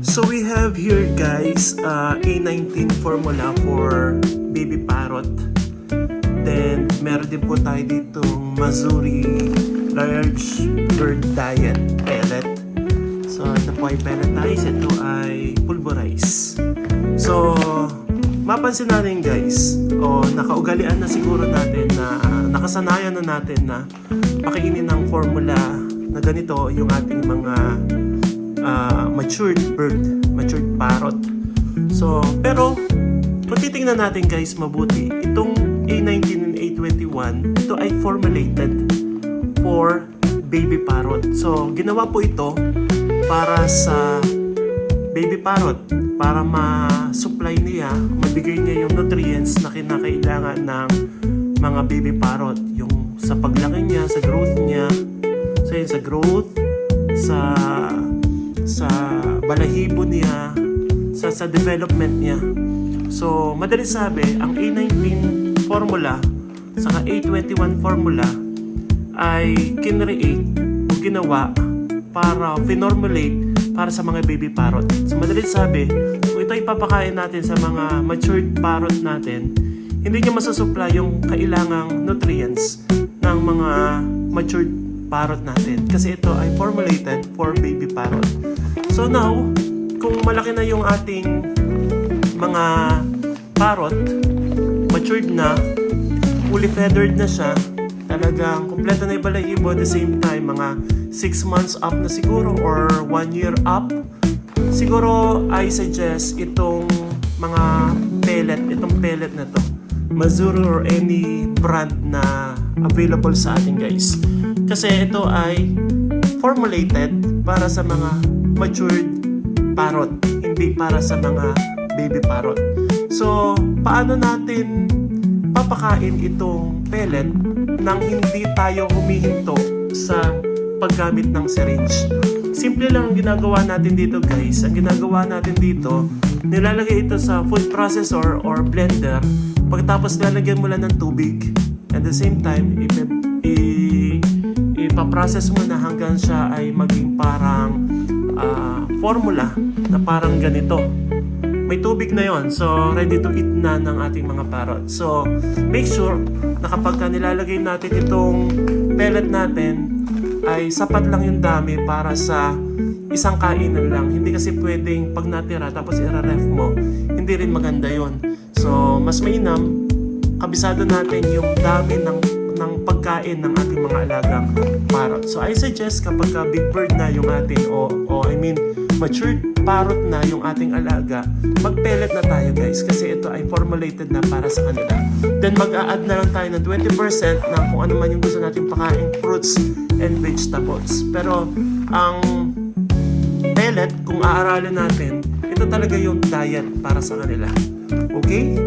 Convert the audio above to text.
So we have here guys A19 formula for baby parrot. Then meron din po tayo ditong Mazuri large bird diet pellet. So ito po ay pelletize, ito ay pulverize. So mapansin natin guys, nakaugalian na siguro natin na nakasanayan na natin na pakainin ng formula na ganito yung ating mga matured parrot. So, pero kung titingnan natin guys mabuti, itong A19 and A21, ito ay formulated for baby parrot. So, ginawa po ito para sa baby parrot, para ma-supply niya, mabigay niya yung nutrients na kinakailangan ng mga baby parrot. Yung sa paglaki niya, sa growth niya, sa balahibo niya, sa development niya. So, madali sabi, ang A19 formula saka A21 formula ay kinreate o ginawa para finormulate para sa mga baby parrot. So, madali sabi, kung ito ipapakain natin sa mga matured parrot natin, hindi niya masusupply yung kailangang nutrients ng mga matured parrot natin kasi ito ay formulated for baby parrot. So now, kung malaki na yung ating mga parrot, matured na, fully feathered na siya, talagang kumpleto na yung balahibo, at the same time mga 6 months up na siguro or 1 year up, siguro I suggest itong mga itong pellet na to, Mazuri or any brand na available sa atin guys. Kasi ito ay formulated para sa mga matured parrot, hindi para sa mga baby parrot. So, paano natin papakain itong pellet nang hindi tayo humihinto sa paggamit ng syringe? Simple lang ang ginagawa natin dito guys. Ang ginagawa natin dito, nilalagay ito sa food processor or blender. Pagkatapos lalagyan mo lang ng tubig. At the same time, ipaprocess mo na hanggang siya ay maging parang formula na parang ganito. May tubig na yon, so ready to eat na ng ating mga parrot. So make sure na kapag nilalagay natin itong pellet natin ay sapat lang yung dami para sa isang kainan lang. Hindi kasi pwedeng pag natira tapos i-ref mo, hindi rin maganda yon. So mas mainam, kabisado natin yung dami ng pagkain ng ating mga alagang parrot. So I suggest kapag big bird na yung ating matured parrot na yung ating alaga, mag-pellet na tayo guys kasi ito ay formulated na para sa kanila. Then mag-a-add na lang tayo ng 20% ng kung ano man yung gusto natin pakain, fruits and vegetables. Pero ang pellet, kung aaralin natin, ito talaga yung diet para sa kanila. Okay?